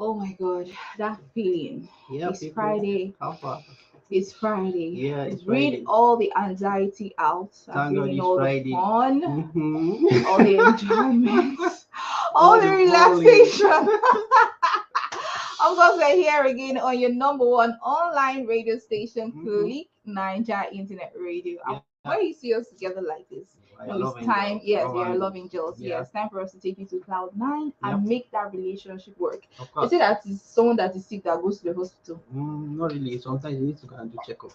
Oh my God, that feeling. Yeah, It's people. Friday. How far? It's Friday. Yeah, it's Bring Friday. all the anxiety out. I Thank bring God in it's all the Friday. fun, all the Mm-hmm. enjoyment, all All the the bowling. relaxation. Of course, we're here again on your number one online radio station, Mm-hmm. Click Naija Internet Radio. And Yeah. when you see us together like this, I no, love it's time. angels. Yes, Love we are angels. loving angels. Yeah. Yes, time for us to take you to cloud 9 Yep. and make that relationship work. Of They course. say that is someone that is sick that goes to the hospital. Not really. Sometimes you need to go and do checkup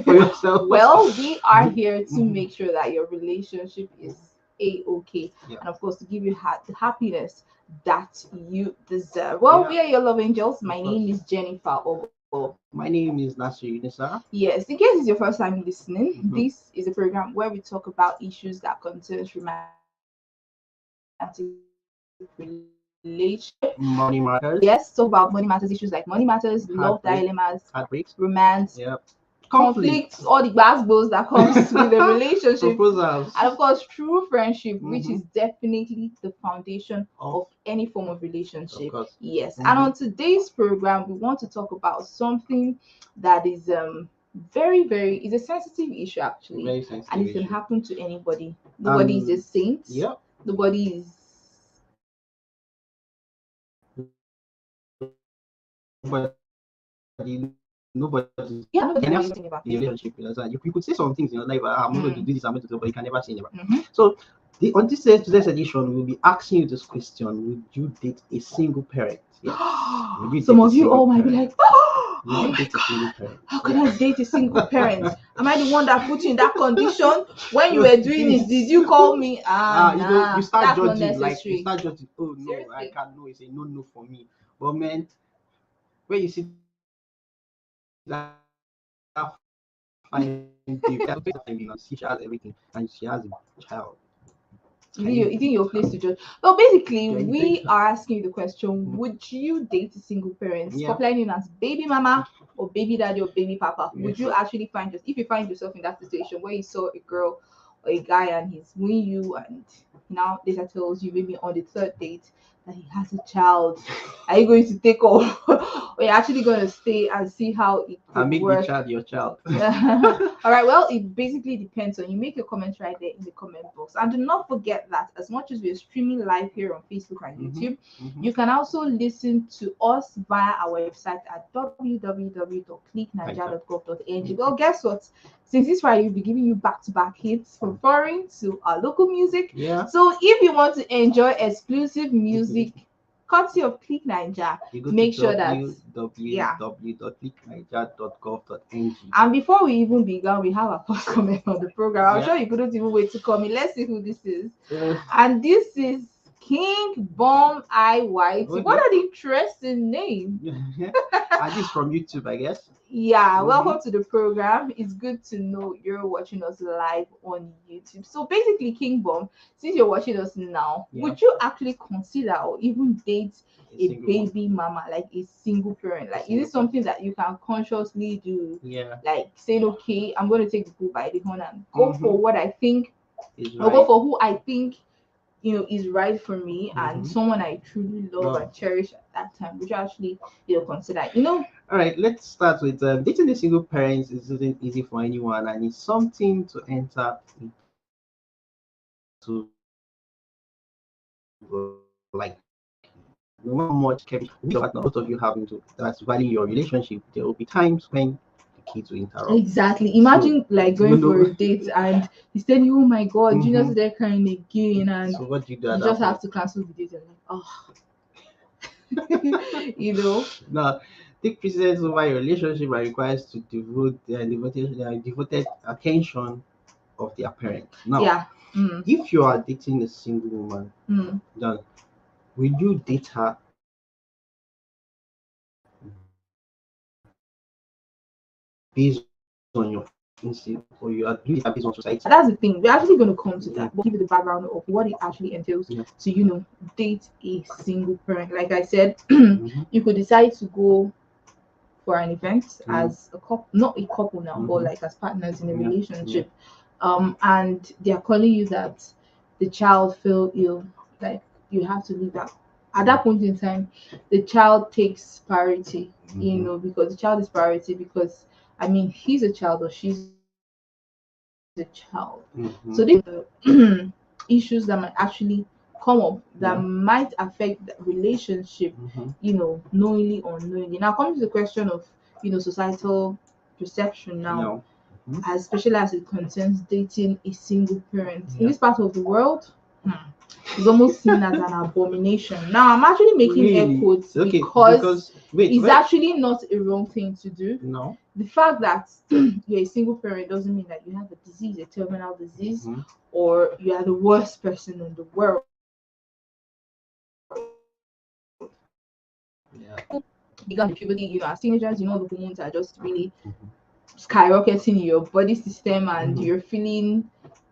for yourself. Well, we are here to Mhm. make sure that your relationship is a-okay, Yeah. and of course to give you the happiness that you deserve. Well, Yeah. we are your love angels. My Of course. name is Jennifer Ogo. My name is Nasir Unisa. Yes, in case it's your first time listening, Mm-hmm. this is a program where we talk about issues that concerns romantic relationship. Money Yes, matters. talk about money matters, issues like money matters, love Heartbreak. dilemmas, Heartbreaks. romance, Yeah. conflicts, Conflict. all the basketballs that comes with a relationship, Proposals. and of course, true friendship, which Mm-hmm. is definitely the foundation Of of any form of of relationship. course. Yes, and Mm-hmm. on today's program, we want to talk about something that is very, very is a sensitive issue actually, Very and sensitive it can issue. happen to anybody. Nobody is a And saint. yeah, Nobody is nobody yeah, can nobody never can see really in anything a about. relationship. You know, you could say some things in your life, I'm not going to do Mm. this, I'm going to do, but you can never see never. Mhm. So on today's edition, we'll be asking you this question: would you date a single parent? Yes. Would you Some date a of you single all might be parent? like, Would oh you my date a single God, parent? how can Yeah. I date a single parent? Am I the one that put you in that condition? When you were doing it, did you call me? You Nah, start that's not judging, like you necessary. start judging. Oh no, I Seriously. can't. No, it's a no for me. But man, when you see that fine babe, and see she has everything, and she has a child. Can you You think date your her? place to judge? Well, basically, Can you date we her? are asking you the question: Mhm. would you date a single parent, Yeah. popularly known as baby mama or baby daddy or baby papa? Yeah. Would you actually find if you find yourself in that situation where you saw a girl or a guy and he's wooing you, and now later tells you maybe on the third date that he has a child? Are you going to take off, or you're actually going to stay and see how it could And make the work? child your child. All right, well, it basically depends on you. Make your comments right there in the comment box. And do not forget that as much as we're streaming live here on Facebook and Mm-hmm. YouTube, Mm-hmm. you can also listen to us via our website at Like that. www.clickniger.gov.ng. Well, guess what? Since this Friday, we'll be giving you back-to-back hits from foreign to our local music. Yeah. So if you want to enjoy exclusive music courtesy of Click Niger, You go to make sure that yeah. www.clickniger.gov.ng. And before we even began, we have a first comment on the program. I'm Yeah. sure you couldn't even wait to come in. Let's see who this is. Uh, And this is King Bomb I White. What okay. an interesting name. And this from YouTube, I guess. Yeah, Mm-hmm. welcome to the program. It's good to know you're watching us live on YouTube. So basically, King Bomb, since you're watching us now, Yeah. would you actually consider or even date A a single one. baby mama, like a single parent? Like, is Single it something that you can consciously do? Yeah. Like saying, okay, I'm going to take the bull by the horn and go Mm-hmm. for what I think, Is or go right. for who I think is right for me and Mm-hmm. someone I truly love No. and cherish at that time. Would you actually consider? All right. Let's start with dating a single parents isn't easy for anyone, and it's something to enter into like no matter how much chemistry with your partner, both of you have into that's valuing your relationship, there will be times when the kids will interrupt. Exactly. Imagine So like going for a you know, date and he's telling you, "Oh my God, Junior's mm-hmm. there crying again," and So what do you do you at just that have point? to cancel the date. And like, oh, you know. Now, take precedence over your relationship and requires to devoted attention of their parents. Now, Yeah. Mm, if you are dating a single woman, mm. then will you date her based on your instinct, or you are doing it based on society? That's the thing. We're actually going to come to Yeah. that. We'll give you the background of what it actually entails Yeah. to, date a single parent. Like I said, Mm-hmm. you could decide to go for an event Mm-hmm. as a couple, not a couple now, but Mm-hmm. like as partners in a Yeah. Yeah. relationship. And they're calling you that the child fell ill, like you have to leave that at that point in time, the child takes priority, Mhm. because the child is priority because I mean he's a child or she's a child. So they Mhm. issues that might actually come up that Yeah. might affect the relationship, Mhm. knowingly or unknowingly. Now coming to the question of societal perception now, Yeah. Mhm. especially as it concerns dating a single parent in Yeah. this part of the world, is almost seen as an abomination. Now I'm actually making air Really? quotes Okay, because because wait, it's wait. actually not a wrong thing to do. No. The fact that you're a single parent doesn't mean that you have a disease, a terminal disease, Mhm. or you are the worst person in the world. Some Yeah. people began in puberty, as teenagers, the hormones are just really Mhm. skyrocketing in your body system, and Mhm. you're feeling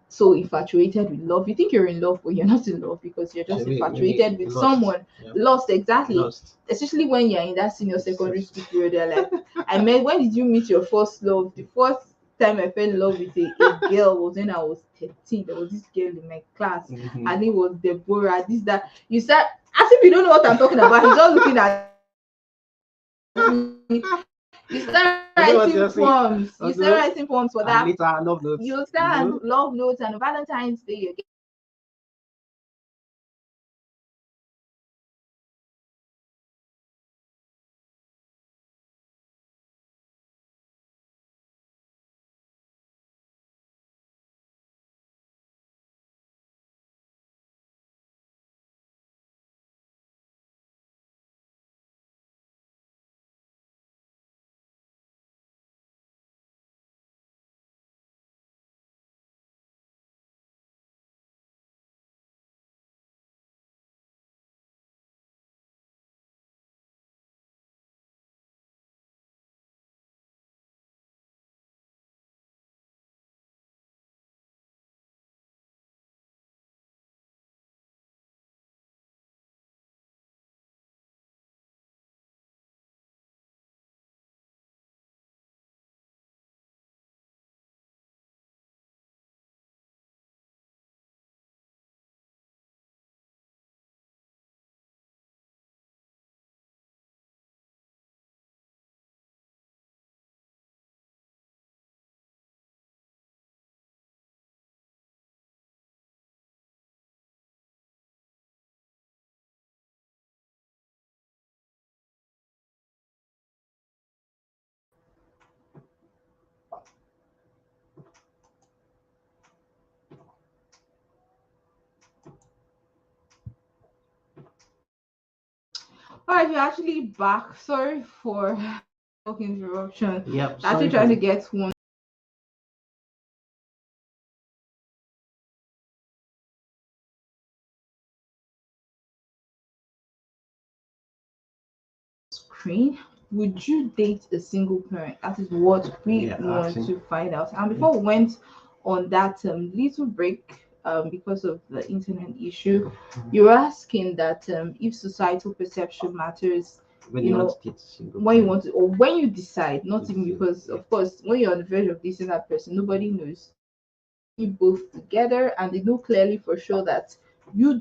so infatuated with love. You think you're in love, but you're not in love because you're So just wait, maybe infatuated with lost. someone. Yeah. Lost, exactly. Lost. Especially when you're in that senior It's secondary just. school period, you're like, I met. When did you meet your first love? The first time I fell in love with a girl was when I was 13. There was this girl in my class, Mhm. and it was Deborah. This that you start as if you don't know what I'm talking about. He's just looking at me. You start I know what writing you're saying. poems. You start Okay. writing poems for And that. later, love notes. You start love notes and Valentine's Day. You're getting all right. You're actually back. Sorry for interruption. Yep. Actually Sorry trying for. to get one screen. Would you date a single parent? That is what we Yeah. want Asking. to find out. And Yeah. before we went on that little break, because of the internet issue, Mhm. you were asking that if societal perception matters, When you you want know, to date a single when you parent, want to, or when you decide, not even it's, because, yeah. of course, when you're on the verge of dating that person, nobody knows you both together and they know clearly for sure that you do not have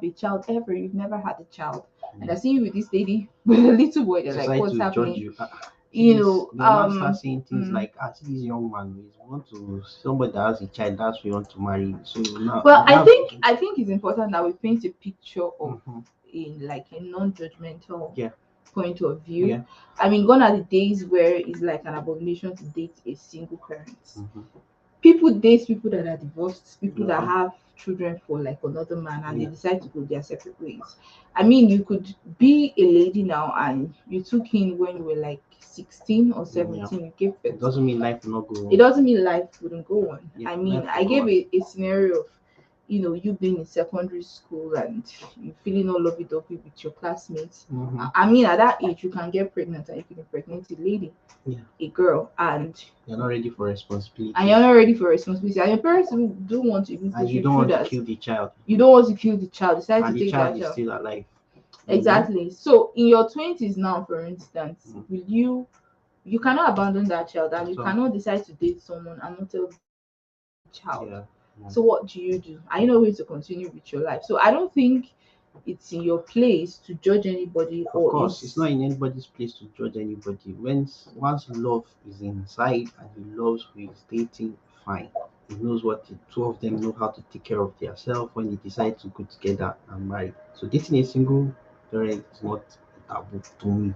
a child ever. You've never had a child. And I Yeah. see you with this lady with a little boy. They're like, Society what's will judge happening? you. See You this, know, they'll now start saying things mm. like, see this young man, he want to somebody that has a child, that's who you want to marry. So now Well, you I have. think I think it's important that we paint a picture of Mhm. in like a non-judgmental Yeah, point of view. yeah. I mean, gone are the days where it's like an abomination to date a single parent. Hmm. People date people that are divorced, people that Okay. have children for like another man, and they Yeah. decide to go their separate ways. I mean, you could be a lady now and you took in when you were like 16 or Yeah. 17, you gave It birth. doesn't mean life will not go It on. doesn't mean life wouldn't go on. Yeah, I life mean, will I go gave on. a scenario of you being in secondary school and you feeling all lovey-dovey with your classmates. Hmm. I mean, at that age, you can get pregnant and you can impregnate a lady, Yeah, a girl, and you're not ready for you're responsibilities, not ready for responsibility. And your parents do want to even and put you you don't through want to that. kill the child, You don't want to kill the child, decide to and the take child that is child. still alive. Exactly. So in your 20s now, for instance, Mm. will you cannot abandon that child and you So cannot decide to date someone and not tell the child. yeah, yeah. So what do? Are you not going to continue with your life? So I don't think it's in your place to judge anybody, Of or course, it's it's not in anybody's place to judge anybody. Once love is inside and he loves who he's dating, fine. He knows what the two of them know how to take care of themselves when they decide to go together and marry. So dating a single parent is not a taboo to me.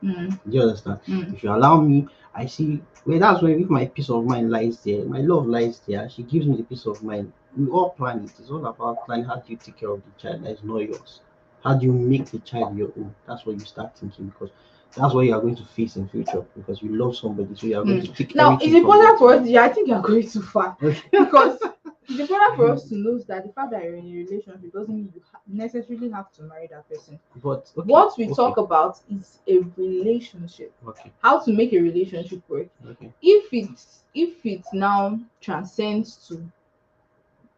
mm, Do you understand? mm, If you allow me, I see well that's where if my peace of mind lies there, my love lies there, she gives me the peace of mind. We all plan it. It's all about planning how do you take care of the child that is not yours. How do you make the child your own? That's what you start thinking because that's what you are going to face in future because you love somebody, so you are going to mm. take Now it's everything from important them. for us. Yeah, I think you're going too far, Okay. because it's important for us to know that the fact that you're in a relationship doesn't mean you necessarily have to marry that person. But okay, What we okay, talk about is a relationship, okay, how to make a relationship work. okay. If it now transcends to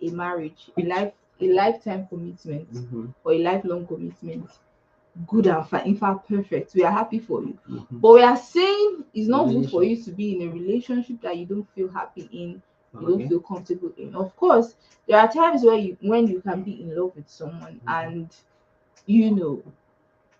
a marriage, a lifetime commitment, Mm-hmm, or a lifelong commitment, good and fine, in fact perfect, we are happy for you. mm-hmm. But we are saying it's not good for Relationship. you to be in a relationship that you don't feel happy in, you don't Okay. feel comfortable in. Of course, there are times where you can be in love with someone, Mm-hmm, and you know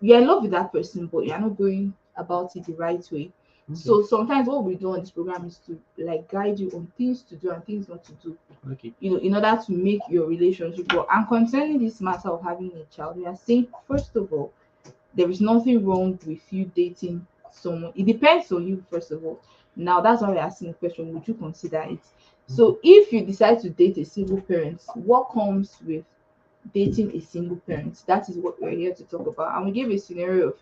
you're in love with that person, but you're not going about it the right way. okay, So sometimes what we do on this program is to like guide you on things to do and things not to do, okay. in order to make your relationship work. And concerning this matter of having a child, we are saying, first of all, there is nothing wrong with you dating someone. It depends on you, first of all. Now, that's why we're asking the question, would you consider it? Mm-hmm, So, if you decide to date a single parent, what comes with dating a single parent? That is what we're here to talk about. And we gave a scenario of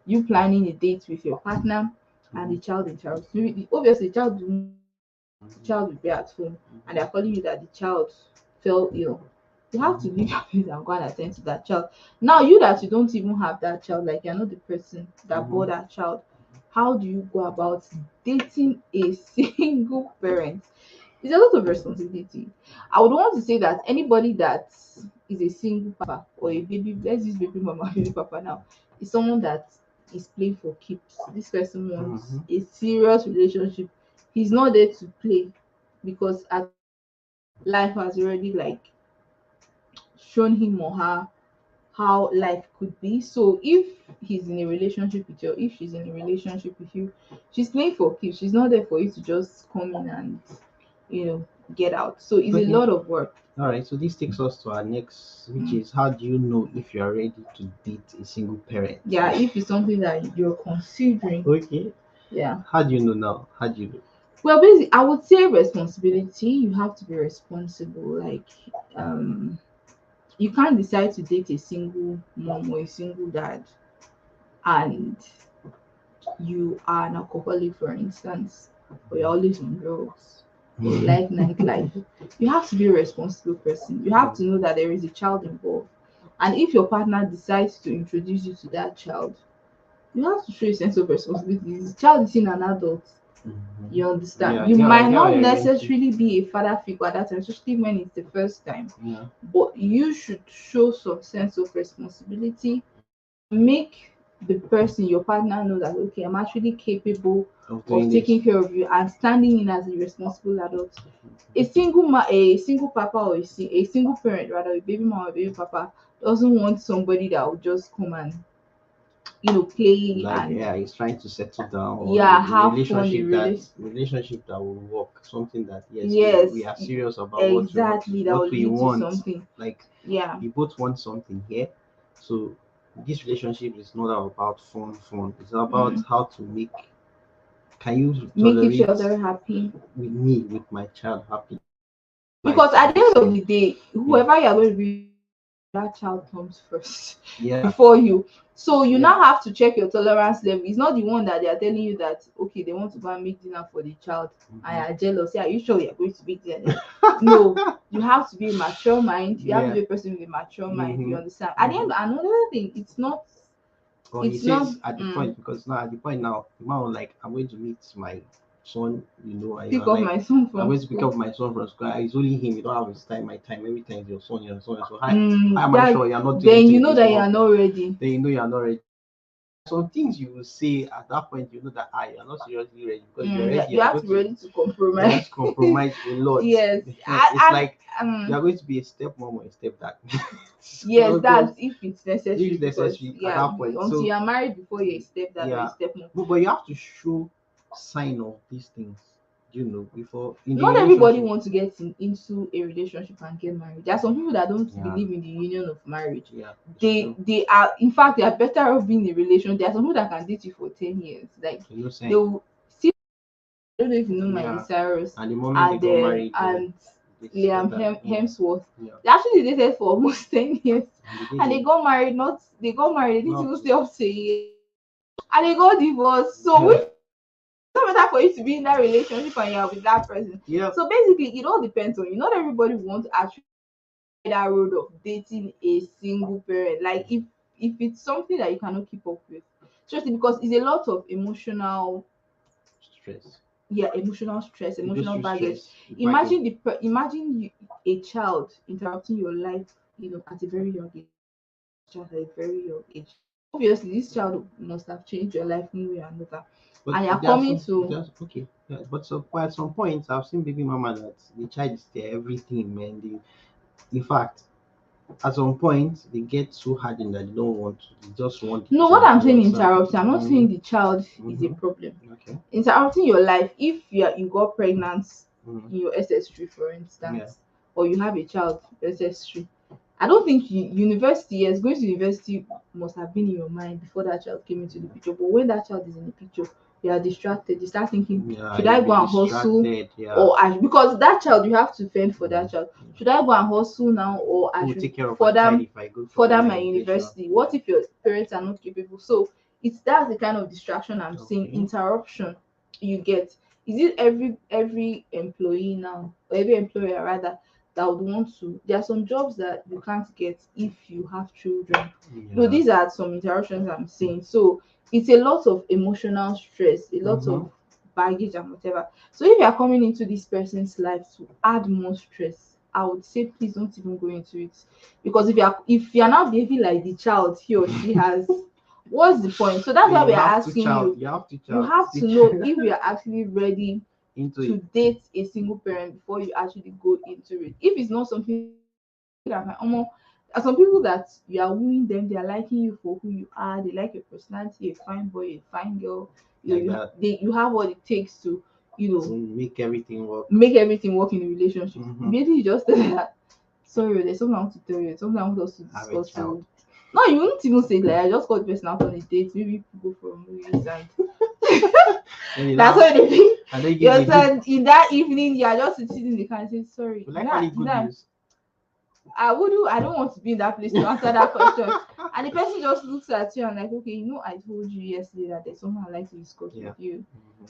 you planning a date with your partner and mm-hmm, the child in charge. Obviously, the child will be at home, and they're calling you that the child fell ill. You have to leave your place and go and attend to that child. Now, you that you don't even have that child, like you're not the person that mm-hmm. bore that child, how do you go about dating a single parent? It's a lot of responsibility. I would want to say that anybody that is a single papa or a baby, let's use baby mama, baby papa now, is someone that is playing for keeps. This person wants Mhm. a serious relationship. He's not there to play, because at life has already like shown him or her how life could be. So if he's in a relationship with you, or if she's in a relationship with you, she's playing for keeps. She's not there for you to just come in and you know get out. So it's a Okay. lot of work. All right. So this takes us to our next, which Mm. is how do you know if you are ready to date a single parent? Yeah, if it's something that you're considering. Okay. Yeah. How do you know now? How do you know? Well, basically, I would say responsibility. You have to be responsible. Like, um, you can't decide to date a single mom or a single dad, and you are an alcoholic, for instance, or you're always on drugs, or you like nightlife. You have to be a responsible person. You have to know that there is a child involved. And if your partner decides to introduce you to that child, you have to show a sense of responsibility. The child is in an adult. Mhm. You understand? Yeah, You I might get what not you're going to. necessarily be a father figure at that time, especially when it's the first time, Yeah. but you should show some sense of responsibility. Make the person, your partner, know that okay, I'm actually capable Of of doing this. taking care of you and standing in as a responsible adult. A single papa, or a single parent, rather, a baby mama or a baby papa, doesn't want somebody that will just come and play Like and yeah, he's trying to settle down or yeah, a have fun. The relationship that will work. Something that yes, we Yes, are serious about exactly, that will what we lead to want. something. Like Yeah, we both want something here. So this relationship is not about fun. It's about mm. how to make can you Make each tolerate other happy. with me with my child happy like Because at the the end of same the day, yeah whoever you're going to be, that child comes first yeah before you. So you yeah now have to check your tolerance level. It's not the one that they are telling you that okay, they want to go and make dinner for the child and mhm. are jealous. Yeah, are you sure you're going to make dinner? No, you have to be a mature mind. You have to Yeah. be a person with a mature mind. You Mm-hmm. understand? At the Mm-hmm. end, another thing, Or he it's not says at the point because now at the point now the man was like I'm going to meet my son, and pick you're up like my son I'm from going to pick school. up my son from school. It's only him. You don't have his time. My time. Every time is your son. Your son. So how am I That sure you're not doing then anything you with know this that you are work? not ready. Then you know you're not ready. some things you will say at that point, you know that you're not seriously ready because you're Yeah, ready. you You're have going to be to ready to you have compromise. to compromise a lot. Yes, It's like and you're going to be a stepmom or a stepdad. yes, So, that's because if it's if necessary, it's because necessary at yeah, that point. until So you're married before you're a stepdad or a yeah, stepmom. but you have to show sign of these things, before in the Not everybody relationship. wants to get into a relationship and get married. There are some people that don't Yeah, believe in the union of marriage. yeah, it's They true. they are, in fact, they are better off being in a relation. There are some people that can date you for 10 years. Like You know, they saying will see. I don't know if you know Miley yeah, Cyrus and the moment they and got married, they Liam scattered. Yeah, Hemsworth. yeah, They actually dated for almost 10 years, and they did and they it. got married. Not they got married. They didn't Not even stay up to a year, and they got divorced. So which not better for you to be in that relationship and you're with that person. yeah, So basically, it all depends on you. Not everybody wants to actually try that road of dating a single parent. Like if it's something that you cannot keep up with, seriously, because it's a lot of emotional, stress. yeah, emotional stress, It goes emotional through baggage. stress. Baggage. Imagine a child interrupting your life, at a very young age. Child at a very young age. Obviously, this child must have changed your life one way or another, But and you're coming to. there's okay. Yeah, but at some point, I've seen baby mama that the child is their everything, man. In fact, at some point, they get so hardened that they don't want to. They just want the No, what child. I'm You saying understand? interrupting, I'm not saying the child is a Mm-hmm. problem. Okay. Interrupting your life, if you got pregnant Mm-hmm. in your SS3, for Yeah. instance, or you have a child SS3, I don't think university, yes, going to university must have been in your mind before that child came into the picture. But when that child is in the picture, you are distracted. You start thinking, Yeah, should I you'll be go and hustle, distracted. Yeah. or because that child, you have to fend for Mm-hmm. that child. Should I go and hustle now, or Who I will should take care of my child further if I go for further higher my education? university? Yeah. What if your parents are not capable? So that's the kind of distraction I'm seeing. Okay. Interruption you get. Is it every employee now, or every employer rather, that would want to? There are some jobs that you can't get if you have children. Yeah. These are some interruptions I'm seeing. So it's a lot of emotional stress, a lot Mm-hmm. of baggage and whatever. So if you are coming into this person's life to add more stress, I would say please don't even go into it, because if you are now behaving like the child he or she has, what's the point? So that's why we You are have to asking child. you. You have to You child. have to Teach know if you are actually ready into to it. date a single parent before you actually go into it. If it's not something that there are some people that you are wooing them, they are liking you for who you are, they like your personality, a fine boy, a fine girl. Like that You have what it takes to, to make everything work. make everything work in a relationship. Mm-hmm. Immediately you just tell them that, sorry, there's something I want to tell you, something I want us to Have a discuss. child. So no, you wouldn't even say like I just called the person out on a date, maybe go for movies and And you that's laugh, what they think. and then you give You me good. said in that evening you are just sitting in the car and say, sorry, We like only good news. I don't want to be in that place to answer that question. And the person just looks at you and like, okay, I told you yesterday that there's something I'd like to discuss Yeah. with you. Mm-hmm.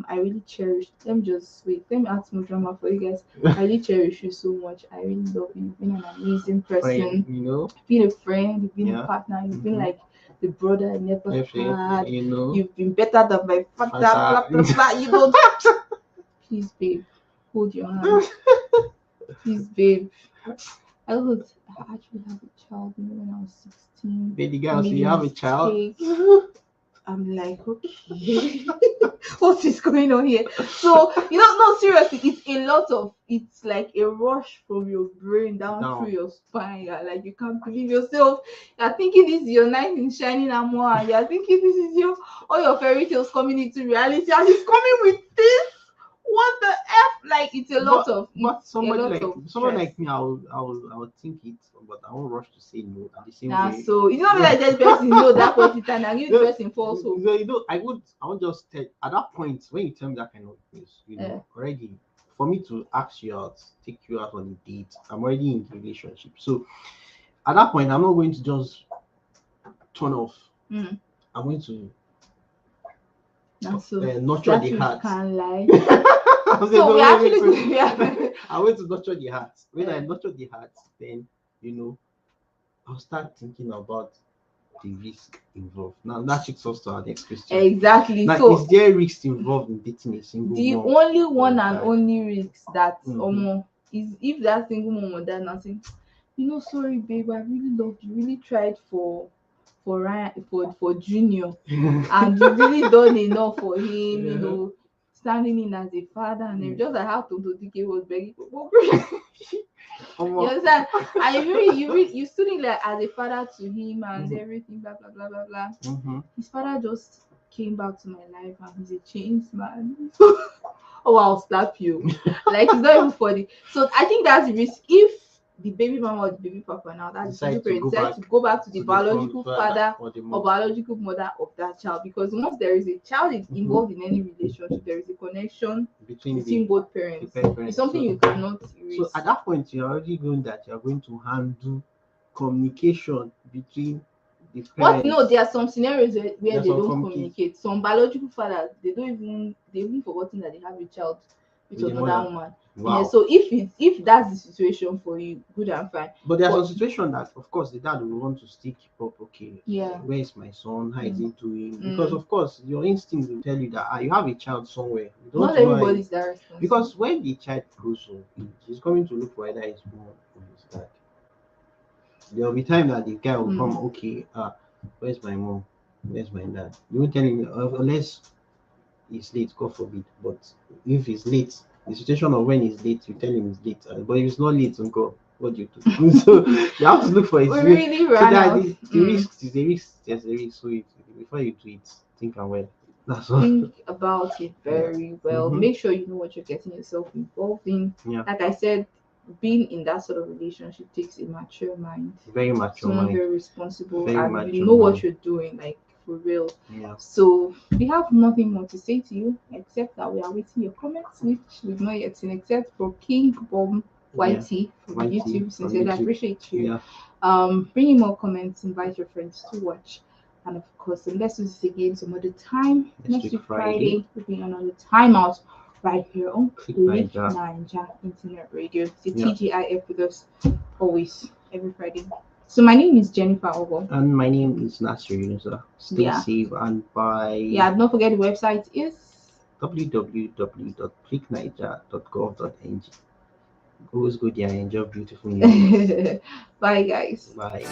I really cherish. Let me just wait. Let me add some drama for you guys. I really cherish you so much. I really love you. You've been an amazing Friend, person. You've been a friend. You've been a Yeah. partner. You've been Mm-hmm. like the brother I never If had. you know, You've been better than my father. Blah, Fanta. blah, blah. Please, babe, hold your hand. Please, babe. I thought I actually have a child, when I was 16. Baby I girl, so made you a have a child. mistake. I'm like, okay, what is going on here? So, no, seriously, it's like a rush from your brain down through Down. your spine. You're like, you can't believe yourself. You're thinking this is your knight in shining armor, and you're thinking this is all your fairy tales coming into reality, and it's coming with this. What the F? Like, But it's a lot of someone stress. like me, I will think it, but I won't rush to say no. At the same Now, way, so it's not like that person know that point in time and give the no, person false hope. I would just tell at that point when you tell me that kind of news, Eh. already for me to ask you out, take you out on a date, I'm already in the relationship. So at that point, I'm not going to just turn off. Mm. I'm going to Now, so nurture that the you heart. can lie. I was So we actually wait. we are. I went to nurture the heart. When I Eh. nurture the heart, then I'll start thinking about the risk involved. Now that takes us to our next question. Exactly. Now, is So there risk involved in dating a single the mom only or a one and dad? only risk that Mm-hmm. is if that single mom or dad now saying, sorry babe, I really loved you, really tried for Ryan, for Junior, and you've really done enough for him, you Yeah. know, standing in as a father, and then Mm. just like how Tonto DK was begging for more prayer. You Omo. understand? And you stood in like as a father to him and Mhm. everything, blah blah blah blah blah. Mhm. His father just came back to my life and he's a changed man. Oh, I'll slap you. Like it's not even funny. So I think that's the risk. If the baby mama or the baby papa now, that's the single Decide to parent, go decides back to go back to the to the front biological father father or the or mom. biological mother of that child, because once there is a child is Mhm. involved in any relationship, there is a connection Between between both the parents. parents. It's something So, you cannot so erase. at that point, you're already going that you're going to handle communication between the What? No, parents. there are some scenarios where There's they some don't communicate communicate. Some biological fathers, they even forgotten that they have a child with with the another mother. woman. Yeah, Wow. so if that's the situation for you, good and fine. But there's But some situation that, of course, the dad will want to still keep up. Okay, yeah, where is my son? How is he doing? Because, mm, of course, your instinct will tell you that you have a child somewhere. You don't want not to know how everybody's that responsible. because when the child grows up, he's coming to look for either his mom or his dad. There will be time that the guy will come. Mm. Okay, where's my mom? Where's my dad? You won't tell him unless he's late. God forbid. But if he's late, the situation of when he's late, you tell him he's late. But if he's not late, uncle, what do you do? So you have to look for We his way. really So ran that out. the risk is a risk. There's a risk. So before you do it, think and well. That's all. Think about it Yeah. very well. Mm-hmm. Make sure you know what you're getting yourself involved in. Yeah. Like I said, being in that sort of relationship takes a mature mind, Very mature someone mind. very responsible, Very and you mature know what mind. you're doing, like for real. Yeah. So we have nothing more to say to you except that we are waiting your comments, which we've not yet seen, except for King Bomb Yeah. YT from YT YouTube. from Sincerely, I YouTube. appreciate you. Yeah. Bring in more comments, invite your friends to watch. And of course, let's do this again some other time. Next Next week week, Friday. Friday, we'll be another timeout right here on Click Click Naija. Naija Internet Radio. The Yeah. TGIF with us always, every Friday. So my name is Jennifer Ogo. And my name is Nasir Yunusa. Stay Yeah. safe and bye. Yeah, don't forget the website is www.clickniger.gov.ng. Always go there and enjoy beautiful music. bye guys. Bye.